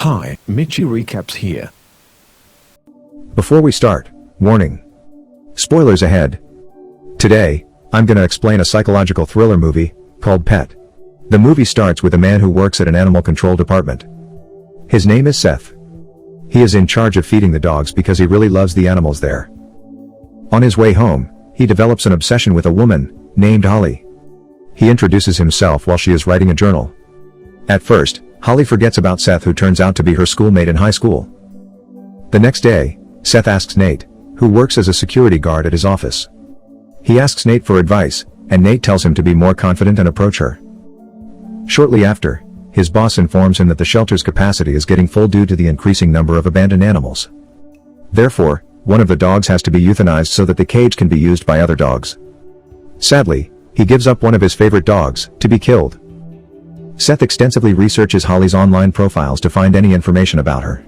Hi, Michi Recaps here. Before we start, warning. Spoilers ahead. Today, I'm gonna explain a psychological thriller movie called Pet. The movie starts with a man who works at an animal control department. His name is Seth. He is in charge of feeding the dogs because he really loves the animals there. On his way home, he develops an obsession with a woman named Holly. He introduces himself while she is writing a journal. At first, Holly forgets about Seth, who turns out to be her schoolmate in high school. The next day, Seth asks Nate, who works as a security guard at his office. He asks Nate for advice, and Nate tells him to be more confident and approach her. Shortly after, his boss informs him that the shelter's capacity is getting full due to the increasing number of abandoned animals. Therefore, one of the dogs has to be euthanized so that the cage can be used by other dogs. Sadly, he gives up one of his favorite dogs to be killed. Seth extensively researches Holly's online profiles to find any information about her.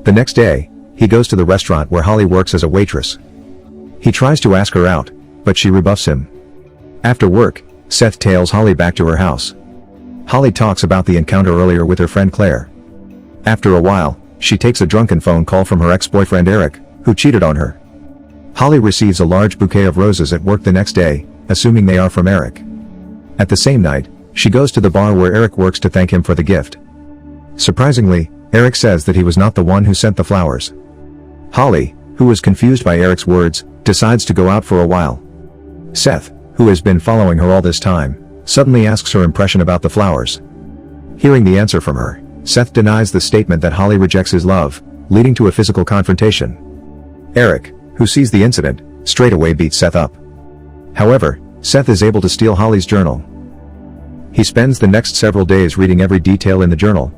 The next day, he goes to the restaurant where Holly works as a waitress. He tries to ask her out, but she rebuffs him. After work, Seth tails Holly back to her house. Holly talks about the encounter earlier with her friend Claire. After a while, she takes a drunken phone call from her ex-boyfriend Eric, who cheated on her. Holly receives a large bouquet of roses at work the next day, assuming they are from Eric. At the same night, she goes to the bar where Eric works to thank him for the gift. Surprisingly, Eric says that he was not the one who sent the flowers. Holly, who is confused by Eric's words, decides to go out for a while. Seth, who has been following her all this time, suddenly asks her impression about the flowers. Hearing the answer from her, Seth denies the statement that Holly rejects his love, leading to a physical confrontation. Eric, who sees the incident, straight away beats Seth up. However, Seth is able to steal Holly's journal. He spends the next several days reading every detail in the journal.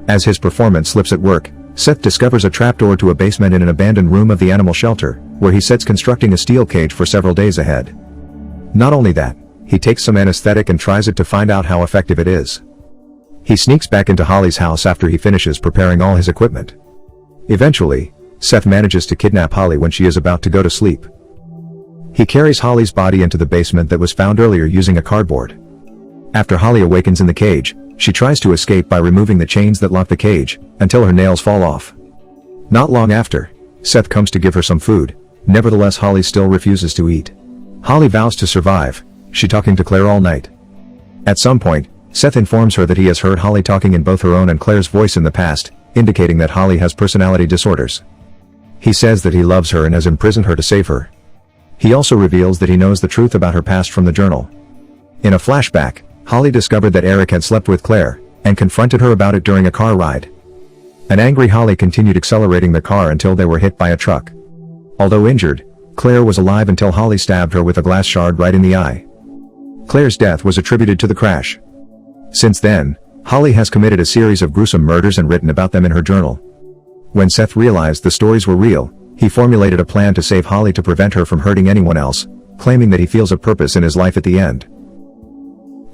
As his performance slips at work, Seth discovers a trapdoor to a basement in an abandoned room of the animal shelter, where he sets constructing a steel cage for several days ahead. Not only that, he takes some anesthetic and tries it to find out how effective it is. He sneaks back into Holly's house after he finishes preparing all his equipment. Eventually, Seth manages to kidnap Holly when she is about to go to sleep. He carries Holly's body into the basement that was found earlier using a cardboard. After Holly awakens in the cage, she tries to escape by removing the chains that lock the cage, until her nails fall off. Not long after, Seth comes to give her some food, nevertheless Holly still refuses to eat. Holly vows to survive, she talking to Claire all night. At some point, Seth informs her that he has heard Holly talking in both her own and Claire's voice in the past, indicating that Holly has personality disorders. He says that he loves her and has imprisoned her to save her. He also reveals that he knows the truth about her past from the journal. In a flashback, Holly discovered that Eric had slept with Claire, and confronted her about it during a car ride. An angry Holly continued accelerating the car until they were hit by a truck. Although injured, Claire was alive until Holly stabbed her with a glass shard right in the eye. Claire's death was attributed to the crash. Since then, Holly has committed a series of gruesome murders and written about them in her journal. When Seth realized the stories were real, he formulated a plan to save Holly to prevent her from hurting anyone else, claiming that he feels a purpose in his life at the end.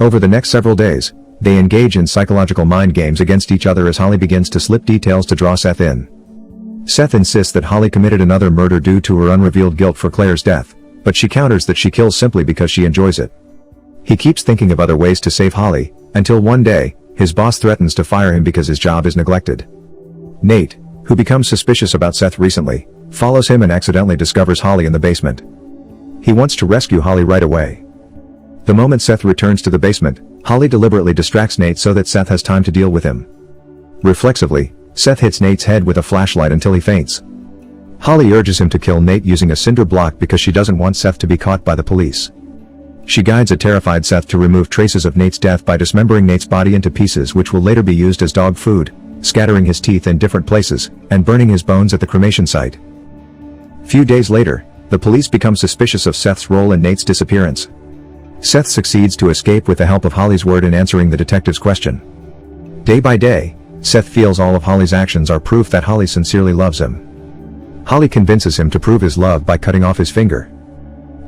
Over the next several days, they engage in psychological mind games against each other as Holly begins to slip details to draw Seth in. Seth insists that Holly committed another murder due to her unrevealed guilt for Claire's death, but she counters that she kills simply because she enjoys it. He keeps thinking of other ways to save Holly, until one day, his boss threatens to fire him because his job is neglected. Nate, who becomes suspicious about Seth recently, follows him and accidentally discovers Holly in the basement. He wants to rescue Holly right away. The moment Seth returns to the basement, Holly deliberately distracts Nate so that Seth has time to deal with him. Reflexively, Seth hits Nate's head with a flashlight until he faints. Holly urges him to kill Nate using a cinder block because she doesn't want Seth to be caught by the police. She guides a terrified Seth to remove traces of Nate's death by dismembering Nate's body into pieces which will later be used as dog food, scattering his teeth in different places, and burning his bones at the cremation site. Few days later, the police become suspicious of Seth's role in Nate's disappearance. Seth succeeds to escape with the help of Holly's word in answering the detective's question. Day by day, Seth feels all of Holly's actions are proof that Holly sincerely loves him. Holly convinces him to prove his love by cutting off his finger.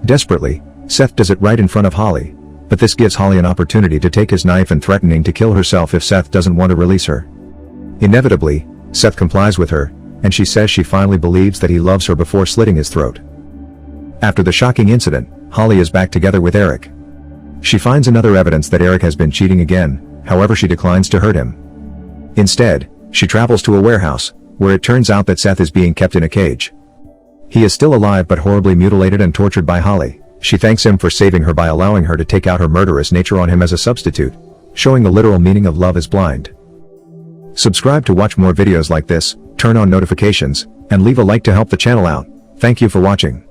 Desperately, Seth does it right in front of Holly, but this gives Holly an opportunity to take his knife and threatening to kill herself if Seth doesn't want to release her. Inevitably, Seth complies with her, and she says she finally believes that he loves her before slitting his throat. After the shocking incident, Holly is back together with Eric. She finds another evidence that Eric has been cheating again, however she declines to hurt him. Instead, She travels to a warehouse, where it turns out that Seth is being kept in a cage. He is still alive but horribly mutilated and tortured by Holly. She thanks him for saving her by allowing her to take out her murderous nature on him as a substitute, showing the literal meaning of love is blind. Subscribe to watch more videos like this, turn on notifications, and leave a like to help the channel out. Thank you for watching.